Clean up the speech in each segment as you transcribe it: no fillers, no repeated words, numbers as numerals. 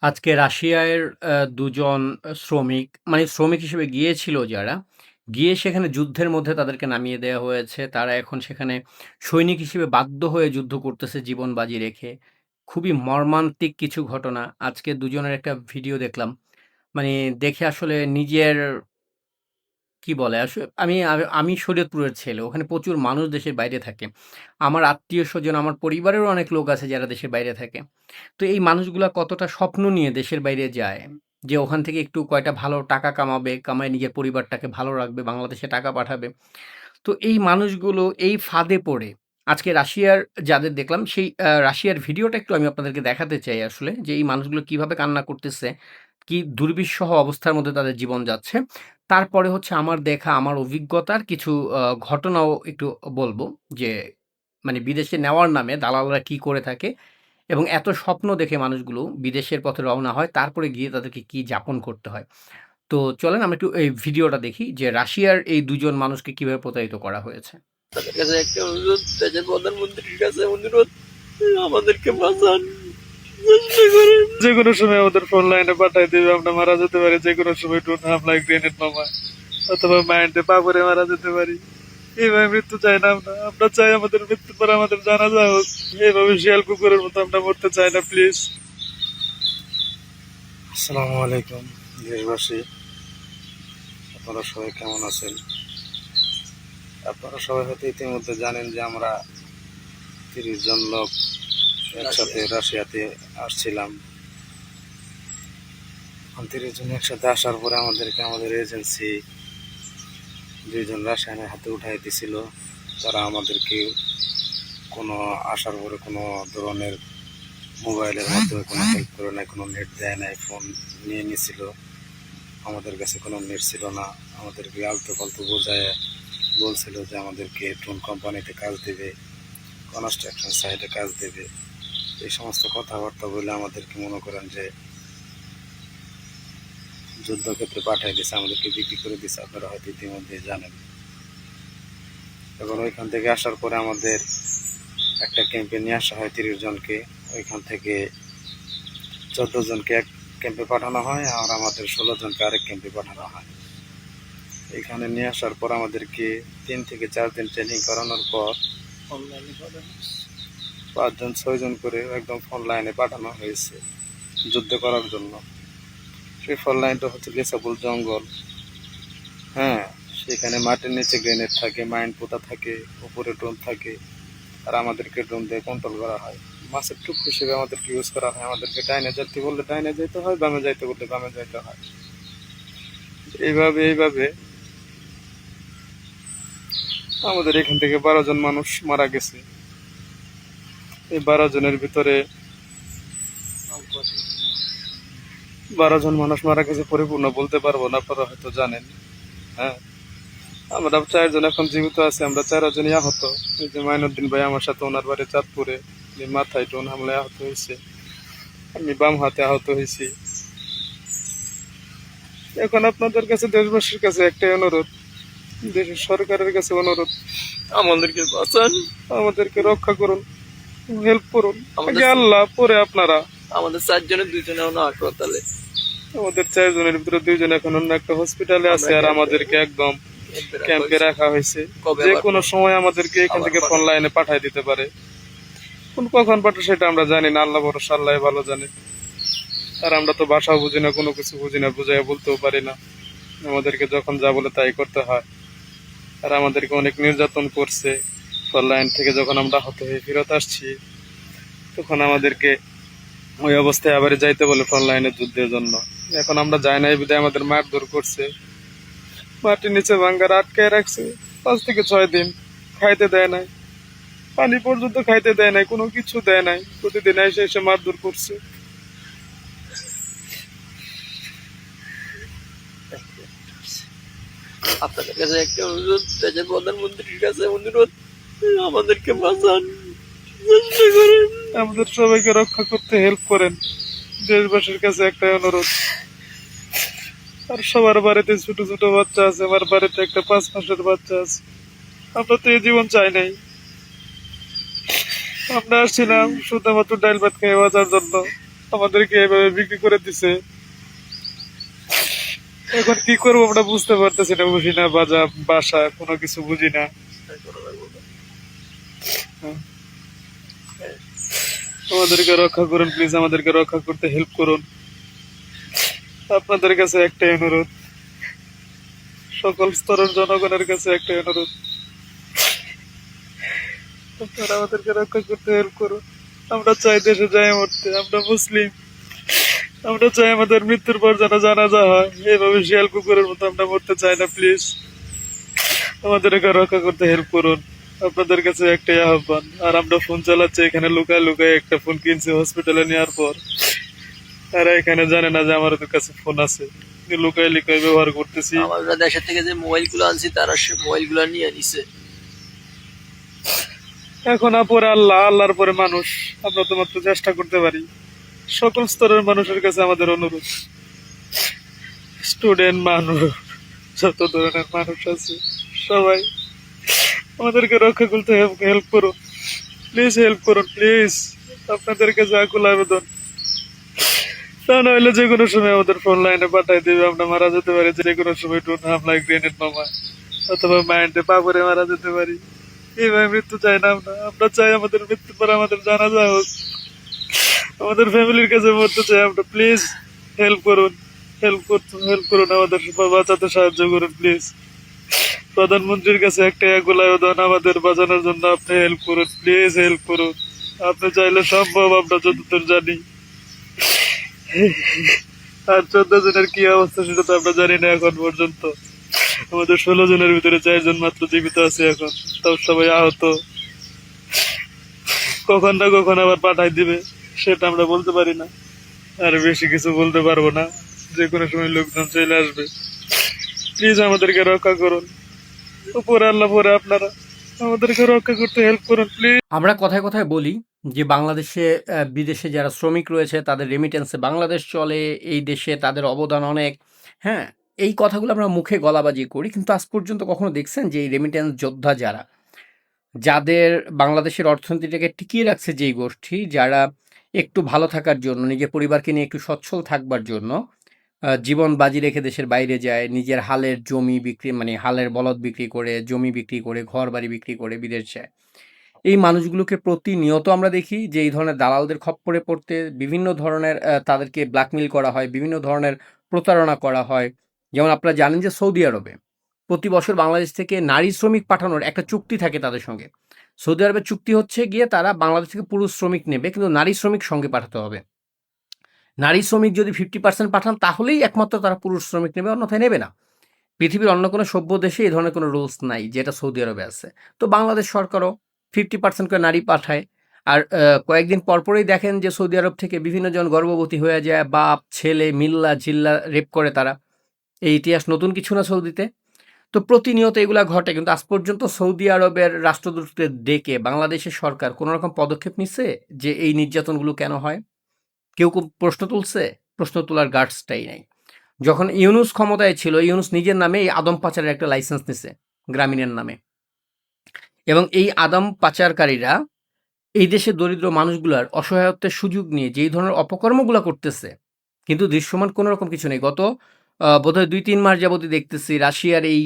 আজকে রাশিয়ার ২ জন শ্রমিক মানে শ্রমিক হিসেবে গিয়েছিল যারা, গিয়ে সেখানে যুদ্ধের মধ্যে তাদেরকে নামিয়ে দেয়া হয়েছে। তারা এখন সেখানে সৈনিক হিসেবে বাধ্য হয়ে যুদ্ধ করতেছে জীবন বাজি রেখে। খুবই মর্মান্তিক কিছু ঘটনা। আজকে দুজনের একটা ভিডিও দেখলাম। মানে দেখে আসলে নিজের কি বলে? আমি শরীয়তপুরের ছেলে। ওখানে প্রচুর মানুষ দেশের বাইরে থাকে। আমার আত্মীয়স্বজন, আমার পরিবারেরও অনেক লোক আছে যারা দেশের বাইরে থাকে। তো এই মানুষগুলা কতটা স্বপ্ন নিয়ে দেশের বাইরে যায়, যে ওখান থেকে একটু কয়টা ভালো টাকা কামাবে, কামায় নিজের পরিবারটাকে ভালো রাখবে, বাংলাদেশে টাকা পাঠাবে। তো এই মানুষগুলো এই ফাঁদে পড়ে আজকে রাশিয়ার যাদের দেখলাম সেই রাশিয়ার ভিডিওটা একটু আমি আপনাদেরকে দেখাতে চাই আসলে, যে এই মানুষগুলো কিভাবে কান্না করতেছে, কি দুর্বিষহ অবস্থার মধ্যে তাদের জীবন যাচ্ছে। তারপরে হচ্ছে আমার দেখা, আমার অভিজ্ঞতার কিছু ঘটনাও একটু বলব, যে মানে বিদেশে নেওয়ার নামে দালালরা কি করে থাকে এবং এত স্বপ্ন দেখে মানুষগুলো বিদেশের পথে রওনা হয়, তারপরে গিয়ে তাদেরকে কি যাপন করতে হয়। তো চলেন আমরা একটু এই ভিডিওটা দেখি যে রাশিয়ার এই ২ জন মানুষকে কিভাবে প্রতারিত করা হয়েছে। তাদের কাছে একটা অনুরোধ, দেশের প্রধানমন্ত্রীর কাছে অনুরোধ, আমাদেরকে বাঁচান, চেষ্টা করেন। যে কোনো সময় আমাদের ফোন লাইনে পাঠাই দেবে, আমরা মারা যেতে পারি যে কোনো সময়, ড্রোন হামলায়, গ্রেনেড মামা অথবা মাইন্ডে পাপড়ে মারা যেতে পারি। এইভাবে মৃত্যু চাই না আমরা। আমরা চাই আমাদের মৃত্যুর পর আমাদের জানাজা হোক। এইভাবে শিয়াল কুকুরের মতো আমরা মরতে চাই না, প্লিজ। আসসালামু আলাইকুম দেশবাসী, আপনারা সবাই কেমন আছেন? আপনারা সবাই হয়তো ইতিমধ্যে জানেন যে আমরা 30 জন লোক একসাথে রাশিয়াতে আসছিলাম। 30 জন একসাথে আসার পরে আমাদেরকে আমাদের এজেন্সি 2 জন রাশিয়ানের হাতে উঠাই দিছিল। তারা আমাদেরকে কোনো আসার পরে কোনো ধরনের মোবাইলের মাধ্যমে কোনো হেল্প করে নাই, কোনো নেট দেয় নাই, ফোন নিয়ে নিয়েছিল। আমাদের কাছে কোনো নেট ছিল না। আমাদেরকে আলতু ফালতু বোঝায় বলছিল যে আমাদেরকে ড্রোন কোম্পানিতে কাজ দেবে, কনস্ট্রাকশন সাইটে কাজ দেবে। এই সমস্ত কথাবার্তা বলে আমাদেরকে মনে করেন যে যুদ্ধক্ষেত্রে পাঠিয়ে দিচ্ছে, আমাদেরকে বিক্রি করে দিচ্ছে। আপনারা হয়তো ইতিমধ্যে জানেন। এবং ওইখান থেকে আসার পরে আমাদের একটা ক্যাম্পে নিয়ে আসা হয় 30 জনকে। ওইখান থেকে 14 জনকে এক ক্যাম্পে পাঠানো হয়, আর আমাদের 16 জনকে আরেক ক্যাম্পে পাঠানো হয়। এখানে নিয়ে আসার পর আমাদেরকে 3 থেকে 4 দিন ট্রেনিং করানোর পর 5 জন 6 জন করে একদম ফোন লাইনে পাঠানো হয়েছে যুদ্ধ করার জন্য। সেই ফোন লাইনটা হচ্ছে লেসাবুল জঙ্গল। হ্যাঁ, সেখানে মাটির নিচে গ্রেনেড থাকে, মাইন পোতা থাকে, উপরে ড্রোন থাকে, আর আমাদেরকে ড্রোন দিয়ে কন্ট্রোল করা হয়। মাছের টুক হিসেবে আমাদেরকে ইউজ করা হয়। আমাদেরকে ডাইনে যেতে বললে ডাইনে যেতে হয়, বামে যাইতে বললে বামে যাইতে হয়। এইভাবে আমাদের এখান থেকে 12 জন মানুষ মারা গেছে। এই 12 জনের ভিতরে 12 জন মানুষ মারা গেছে, পরিপূর্ণ বলতে পারবো না, আপনারা হয়তো জানেন। হ্যাঁ, আমরা 4 জন এখন জীবিত আছি। আমরা 4 জনই আহত। এই যে মাইনুদ্দিন ভাই আমার সাথে, ওনার বাড়ি চাঁদপুরে, মাথায় ড্রোন হামলায় আহত হয়েছে। আমি বাম হাতে আহত হয়েছি। এখন আপনাদের কাছে, দেশবাসীর কাছে একটাই অনুরোধ, দেশের সরকারের কাছে অনুরোধ, আমাদেরকে বাঁচান, আমাদেরকে রক্ষা করুন, হেল্প করুন। আগে আল্লাহ, পরে আপনারা। আমাদের 4 জনের 2 জন এখন হাসপাতালে। আমাদের 4 জনের ভিতরে 2 জন এখন অন্য একটা হসপিটালে আছে, আর আমাদেরকে একদম ক্যাম্পে রাখা হয়েছে। যে কোনো সময় আমাদেরকে এখান থেকে ফোন লাইনে পাঠাই দিতে পারে। কখন পাঠায় সেটা আমরা জানি না, আল্লাহ ভরসা, আল্লাহ ভালো জানে। আর আমরা তো ভাষাও বুঝি না, কোনো কিছু বুঝি না, বুঝাই বলতেও পারি না। আমাদেরকে যখন যা বলে তাই করতে হয়। আর আমাদেরকে অনেক নির্যাতন করছে। ফোন লাইন থেকে যখন আমরা হতে হয়ে ফেরত আসছি, তখন আমাদেরকে ওই অবস্থায় আবার যাইতে বলে ফোন লাইনে যুদ্ধের জন্য। এখন আমরা যাই নাই বিধায় আমাদের মারধর করছে, মাটির নিচে ভাঙ্গার আটকায় রাখছে 5 থেকে 6 দিন। খাইতে দেয় নাই, পানি পর্যন্ত খাইতে দেয় নাই, কোনো কিছু দেয় নাই। প্রতিদিন এসে এসে মারধর করছে। আপনাদের কাছে একটা অনুরোধ, দেশের প্রধানমন্ত্রীর কাছে অনুরোধ, আমাদেরকে বাঁচান, চেষ্টা করেন, আমাদের সবাইকে রক্ষা করতে হেল্প করেন। দেশবাসীর কাছে একটা অনুরোধ। আর সবার বাড়িতে ছোট ছোট বাচ্চা আছে, আমার বাড়িতে একটা 5 মাসের বাচ্চা আছে। আমরা তো এই জীবন চাই নাই। আমরা আসছিলাম শুধুমাত্র ডাইল ভাত খেয়ে বাঁচার জন্য। আমাদেরকে এভাবে বিক্রি করে দিছে। এখন কি করবো আমরা বুঝতে পারতেছি না, বুঝি না বাসা কোনো কিছু বুঝি না। আমাদেরকে রক্ষা করুন প্লিজ, আমাদেরকে রক্ষা করতে হেল্প করুন। আপনাদের কাছে একটাই অনুরোধ, সকল স্তরের জনগণের কাছে একটাই অনুরোধ, আপনারা আমাদেরকে রক্ষা করতে হেল্প করুন। আমরা চাই দেশে যাই মরতে, আমরা মুসলিম, আমরা চাই আমাদের মৃত্যুর পর যেন জানাজা হয়, এইভাবে শিয়াল কুকুরের মতো আমরা মরতে চাই না। প্লিজ আমাদেরকে রক্ষা করতে হেল্প করুন, আপনাদের কাছে একটাই আহ্বান। আর আমরা ফোন চালাচ্ছি এখানে লুকায় লুকায়, একটা ফোন কিনছি হসপিটালে নেওয়ার পর, তারা এখানে জানে না যে আমাদের কাছে ফোন আছে, লুকায় লুকায় ব্যবহার করতেছি। আমরা দেশের থেকে যে মোবাইল গুলো আনছি তারা সে মোবাইল গুলো নিয়ে নিছে। এখন পরে আল্লাহ, আল্লাহর পরে মানুষ, আমরা তো মাত্র চেষ্টা করতে পারি। সকল স্তরের মানুষের কাছে আমাদের অনুরোধ, স্টুডেন্ট মানুষ, যত ধরনের মানুষ আছে সবাই আমাদেরকে রক্ষা করতে হেল্প করুন প্লিজ, হেল্প করুন প্লিজ। আপনাদের কাছে আকুল আবেদন, তা নাহলে যে কোনো সময় আমাদের ফোন লাইনে পাঠাই দেবে, আমরা মারা যেতে পারি যে কোনো সময়, ড্রোন হামলায়, গ্রেনেড বোমা অথবা মাইন্ডে পাপড়ে মারা যেতে পারি। এইভাবে মৃত্যু চাই না আমরা, আমরা চাই আমাদের মৃত্যুর পর আমাদের জানাজা হোক, আমাদের ফ্যামিলির কাছে মরতে চাই আমরা। প্লিজ হেল্প করুন, হেল্প করুন, আমাদের বাঁচাতে সাহায্য করুন প্লিজ। প্রধানমন্ত্রীর কাছে একটা আকুল আবেদন, আমাদের বাঁচানোর জন্য আপনি হেল্প করুন প্লিজ, হেল্প করুন। আপনি চাইলে সম্ভব, আমরা যতদূর জানি। আর 14 জনের কি অবস্থা সেটা তো আমরা জানি না এখন পর্যন্ত। আমাদের 16 জনের ভিতরে 4 জন মাত্র জীবিত আছে এখন, তাও সবাই আহত। কখন না কখন আবার পাঠাই দিবে সেটা আমরা বলতে পারি না, আর বেশি কিছু বলতে পারবো না, যে কোনো সময় লোকজন চলে আসবে। প্লিজ আমাদেরকে রক্ষা করুন, উপরে আল্লাহ, পরে আপনারা, আমাদেরকে রক্ষা করতে হেল্প করুন প্লিজ। আমরা কথায় কথায় বলি যে বাংলাদেশে বিদেশে যারা শ্রমিক রয়েছে তাদের রেমিটেন্সে বাংলাদেশ চলে, এই দেশে তাদের অবদান অনেক। হ্যাঁ, এই কথাগুলো আমরা মুখে গলাবাজি করি, কিন্তু আজ পর্যন্ত কখনো দেখছেন যে এই রেমিটেন্স যোদ্ধা যারা, যাদের বাংলাদেশের অর্থনীতিটাকে টিকিয়ে রাখছে যেই গোষ্ঠী, যারা একটু ভালো থাকার জন্য, নিজের পরিবারকে নিয়ে একটু সচ্ছল থাকবার জন্য জীবন বাজি রেখে দেশের বাইরে যায়, নিজের হালের জমি বিক্রি, মানে হালের বলদ বিক্রি করে, জমি বিক্রি করে, ঘর বাড়ি বিক্রি করে বিদেশ যায়। এই মানুষগুলোকে প্রতিনিয়ত আমরা দেখি যে এই ধরনের দালালদের খপ্পরে পড়তে বিভিন্ন ধরনের তাদেরকে ব্ল্যাকমেইল করা হয়, বিভিন্ন ধরনের প্রতারণা করা হয়। যেমন আপনারা জানেন যে সৌদি আরবে প্রতি বছর বাংলাদেশ থেকে নারী শ্রমিক পাঠানোর একটা চুক্তি থাকে তাদের সঙ্গে। সৌদি আরবের চুক্তি হচ্ছে গিয়ে তারা বাংলাদেশ থেকে পুরুষ শ্রমিক নেবে, কিন্তু নারী শ্রমিক সঙ্গে পাঠাতে হবে। নারী শ্রমিক যদি 50% পাঠান তাহলেই একমাত্র তারা পুরুষ শ্রমিক নেবে, অন্যথায় নেবে না। পৃথিবীর অন্য কোনো সভ্য দেশে এই ধরনের কোনো রুলস নাই, যেটা সৌদি আরবে আছে। তো বাংলাদেশ সরকারও 50% করে নারী পাঠায়। আর কয়েকদিন পরপরই দেখেন যে সৌদি আরব থেকে বিভিন্ন জন গর্ভবতী হয়ে যায়, বাপ ছেলে মিল্লা জিল্লা রেপ করে তারা। এই ইতিহাস নতুন কিছু না সৌদিতে। তো প্রতিনিয়ত এগুলা ঘটে, কিন্তু আজ পর্যন্ত সৌদি আরবের রাষ্ট্রদূতদের ডেকে বাংলাদেশের সরকার কোনো রকম পদক্ষেপ নিচ্ছে যে এই নির্যাতনগুলো কেন হয়? কেউ প্রশ্ন তুলছে? প্রশ্ন তোলার গাটসটাই নাই। যখন ইউনূস ক্ষমতায় ছিল, ইউনূস নিজের নামে এই আদম পাচারের একটা লাইসেন্স নিছে গ্রামীণের নামে, এবং এই আদম পাচারকারীরা এই দেশের দরিদ্র মানুষগুলার অসহায়ত্বের সুযোগ নিয়ে যেই ধরনের অপকর্মগুলো করতেছে, কিন্তু দৃশ্যমান কোনো রকম কিছু নেই। গত বোধহয় 2-3 মাস যাবতই দেখতেছি রাশিয়ার এই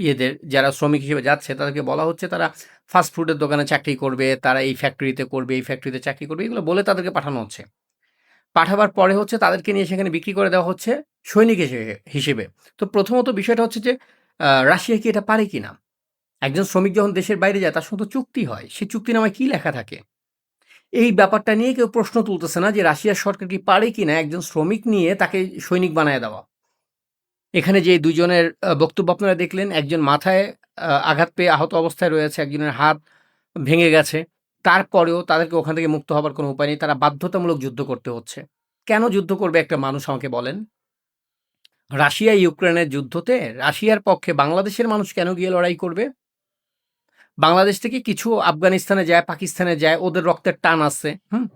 ইয়েদের যারা শ্রমিক হিসেবে যাচ্ছে তাদেরকে বলা হচ্ছে তারা ফাস্ট ফুডের দোকানে চাকরি করবে, তারা এই ফ্যাক্টরিতে করবে, এই ফ্যাক্টরিতে চাকরি করবে, এগুলো বলে তাদেরকে পাঠানো হচ্ছে। পাঠাবার পরে হচ্ছে তাদেরকে নিয়ে সেখানে বিক্রি করে দেওয়া হচ্ছে সৈনিক হিসেবে। তো প্রথমত বিষয়টা হচ্ছে যে রাশিয়া কি এটা পারে কিনা? একজন শ্রমিক যখন দেশের বাইরে যায় তার সঙ্গে তো চুক্তি হয়। সেই চুক্তিনামায় কি লেখা থাকে? এই ব্যাপারটা নিয়ে কেউ প্রশ্ন তুলতেছে না যে রাশিয়ার সরকার কি পারে কিনা একজন শ্রমিক নিয়ে তাকে সৈনিক বানায় দেওয়া। এখানে যে ২ জনের বক্তব্য আপনারা দেখলেন, একজন মাথায় আঘাত পেয়ে আহত অবস্থায় রয়েছে, একজনের হাত ভেঙে গেছে। তারপরেও তাদেরকে ওখান থেকে মুক্ত হবার কোনো উপায় নেই। তারা বাধ্যতামূলক যুদ্ধ করতে হচ্ছে। কেন যুদ্ধ করবে একটা মানুষ আমাকে বলেন? রাশিয়া ইউক্রেনের যুদ্ধতে রাশিয়ার পক্ষে বাংলাদেশের মানুষ কেন গিয়ে লড়াই করবে? বাংলাদেশ থেকে কিছু আফগানিস্তানে যায়, পাকিস্তানে যায়, ওদের রক্তের টান আছে, হুম?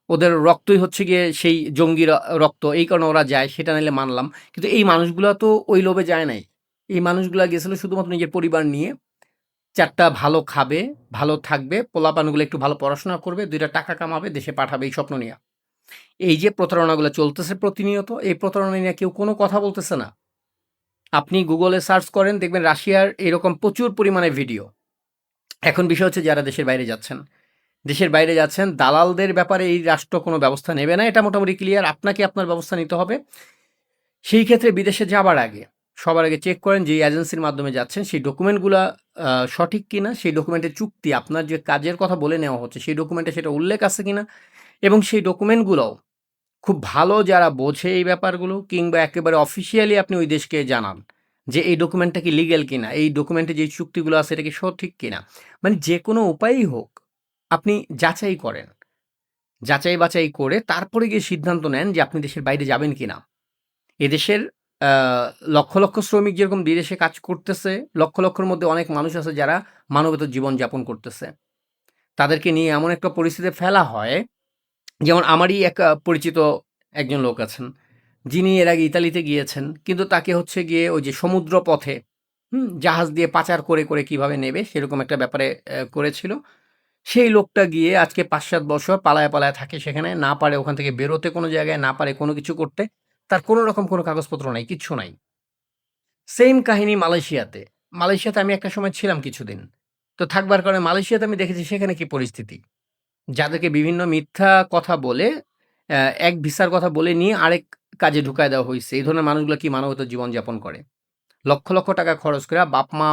ওদের রক্তই হচ্ছে গিয়ে সেই জঙ্গি রক্ত, এই কারণে ওরা যায়, সেটা নাইলে মানলাম। কিন্তু এই মানুষগুলা তো ওই লোভে যায় নাই। এই মানুষগুলা গেছিল শুধুমাত্র নিজের পরিবার নিয়ে, ৪ টা ভালো খাবে, ভালো থাকবে, পোলাপানগুলো একটু ভালো পড়াশোনা করবে, ২ টা টাকা কামাবে, দেশে পাঠাবে এই স্বপ্ন নিয়া। এই যে প্রতারণাগুলো চলতেছে প্রতিনিয়ত, এই প্রতারণা নিয়ে কেউ কোনো কথা বলতেছে না। আপনি গুগলে সার্চ করেন, দেখবেন রাশিয়ার এরকম প্রচুর পরিমাণে ভিডিও। এখন বিষয় হচ্ছে যারা দেশের বাইরে যাচ্ছেন, দালালদের ব্যাপারে এই রাষ্ট্র কোনো ব্যবস্থা নেবে না, এটা মোটামুটি ক্লিয়ার। আপনাকে আপনার ব্যবস্থা নিতে হবে। সেই ক্ষেত্রে বিদেশে যাবার আগে সবার আগে চেক করেন যে এজেন্সির মাধ্যমে যাচ্ছেন সেই ডকুমেন্টগুলা সঠিক কিনা, সেই ডকুমেন্টের চুক্তি আপনার যে কাজের কথা বলে নেওয়া হচ্ছে সেই ডকুমেন্টে সেটা উল্লেখ আছে কিনা, এবং সেই ডকুমেন্টগুলোও খুব ভালো যারা বোঝে এই ব্যাপারগুলো কিংবা একেবারে অফিসিয়ালি আপনি ওই দেশকে জানান যে এই ডকুমেন্টটা কি লিগ্যাল কিনা, এই ডকুমেন্টে যে চুক্তিগুলো আছে এটা কি সঠিক কিনা। মানে যে কোনো উপায়েই হোক আপনি যাচাই করেন, যাচাই বাছাই করে তারপরে গিয়ে সিদ্ধান্ত নেন যে আপনি দেশের বাইরে যাবেন কিনা। এদেশের লক্ষ লক্ষ শ্রমিক যেরকম বিদেশে কাজ করতেছে, লক্ষ লক্ষের মধ্যে অনেক মানুষ আছে যারা মানবেতর জীবনযাপন করতেছে। তাদেরকে নিয়ে এমন একটা পরিস্থিতিতে ফেলা হয়, যেমন আমারই এক পরিচিত একজন লোক আছেন, যিনি এর আগে ইতালিতে গিয়েছেন। কিন্তু তাকে হচ্ছে গিয়ে ওই যে সমুদ্র পথে জাহাজ দিয়ে পাচার করে, করে কিভাবে নেবে সেরকম একটা ব্যাপারে করেছিল। সেই লোকটা গিয়ে আজকে ৫-৭ বছর পালায়া, পালায়া থাকে সেখানে। না পারে ওখান থেকে বেরোতে কোনো জায়গায়, না পারে কোনো কিছু করতে। তার কোনো রকম কোনো কাগজপত্র নাই, কিচ্ছু নাই। সেইম কাহিনী মালয়েশিয়াতে। মালয়েশিয়াতে আমি একটা সময় ছিলাম কিছুদিন। তো থাকবার কারণে মালয়েশিয়াতে আমি দেখেছি সেখানে কি পরিস্থিতি। যাদেরকে বিভিন্ন মিথ্যা কথা বলে এক ভিসার কথা বলে নিয়ে আরেক কাজে ঢুকায় দেওয়া হইছে। এই ধরনের মানুষগুলো কি মানবেতর জীবনযাপন করে। লক্ষ, লক্ষ টাকা খরচ কইরা বাপ-মা,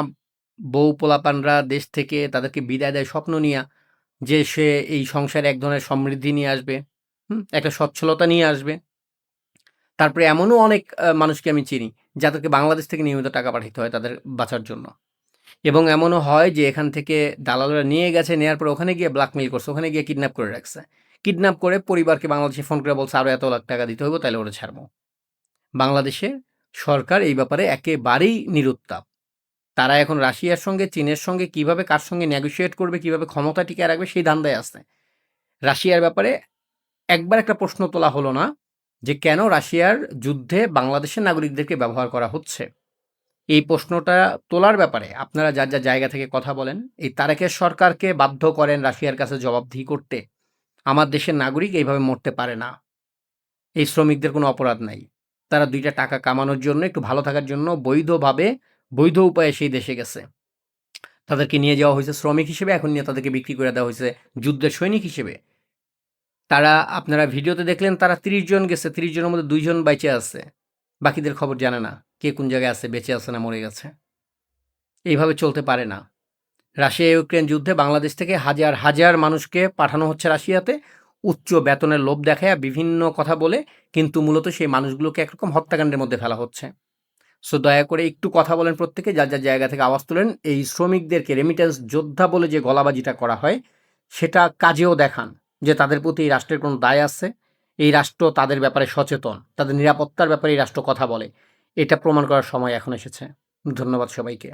বউ, পোলাপানরা দেশ থেকে তাদেরকে বিদায় দেয় স্বপ্ন নিয়া, যে সে এই সংসারে এক ধরনের সমৃদ্ধি নিয়ে আসবে, একটা সচ্ছলতা নিয়ে আসবে। তারপরে এমনও অনেক মানুষকে আমি চিনি যাদেরকে বাংলাদেশ থেকে নিয়মিত টাকা পাঠাইতে হয় তাদের বাঁচার জন্য। এবং এমনও হয় যে এখান থেকে দালালরা নিয়ে গেছে, নেয়ার পর ওখানে গিয়ে ব্ল্যাকমেইল করছে, ওখানে গিয়ে কিডন্যাপ করে রাখছে। কিডন্যাপ করে পরিবারকে বাংলাদেশে ফোন করে বলছে আরো এত লাখ টাকা দিতে হইব তাইলে ওরে ছাড়বো। বাংলাদেশে সরকার এই ব্যাপারে একেবারেই নিরুত্তাপ। তারা এখন রাশিয়ার সঙ্গে, চীনের সঙ্গে কিভাবে কার সঙ্গে নেগোশিয়েট করবে, কিভাবে ক্ষমতা টিকিয়ে রাখবে সেই ধান্দায় আছে। রাশিয়ার ব্যাপারে একবার একটা প্রশ্ন তোলা হলো না যে কেন রাশিয়ার যুদ্ধে বাংলাদেশের নাগরিকদেরকে ব্যবহার করা হচ্ছে। এই প্রশ্নটা তোলার ব্যাপারে আপনারা যার, যার জায়গা থেকে কথা বলেন। এই তারেকের সরকারকে বাধ্য করেন রাশিয়ার কাছে জবাবদিহি করতে। আমার দেশের নাগরিক এইভাবে মরতে পারে না। এই শ্রমিকদের কোনো অপরাধ নাই। তারা ২ টা টাকা কামানোর জন্য, একটু ভালো থাকার জন্য বৈধভাবে, বৈধ উপায়ে সেই দেশে গেছে। তাদেরকে নিয়ে যাওয়া হইছে শ্রমিক হিসেবে, এখন নিয়ে তাদেরকে বিক্রি করে দেওয়া হইছে যুদ্ধের সৈনিক হিসেবে। তারা আপনারা ভিডিওতে দেখলেন তারা ৩০ জন গেছে, ৩০ জনের মধ্যে ২ জন বাইচে আছে। বাকিদের খবর জানে না। কে কোন জায়গায় আছে, বেঁচে আছে না মরে গেছে। এইভাবে চলতে পারে না। রাশিয়া-ইউক্রেন যুদ্ধে বাংলাদেশ থেকে হাজার, হাজার মানুষকে পাঠানো হচ্ছে রাশিয়াতে উচ্চ বেতনের লোভ দেখায়া বিভিন্ন কথা বলে, কিন্তু মূলত সেই মানুষগুলোকে একরকম হত্যাকাণ্ডের মধ্যে ফেলা হচ্ছে। সো দয়া করে একটু কথা বলেন প্রত্যেকে, যার, যার জায়গা থেকে আওয়াজ তোলেন। এই শ্রমিকদেরকে রেমিট্যান্স যোদ্ধা বলে যে গলাবাজিটা করা হয়, সেটা কাজেও দেখান যে তাদের প্রতি এই রাষ্ট্রের কোনো দায় আছে। এই রাষ্ট্র তাদের ব্যাপারে সচেতন। তাদের নিরাপত্তার ব্যাপারে এই রাষ্ট্র কথা বলে। এটা প্রমাণ করার সময় এখন এসেছে। ধন্যবাদ সবাইকে।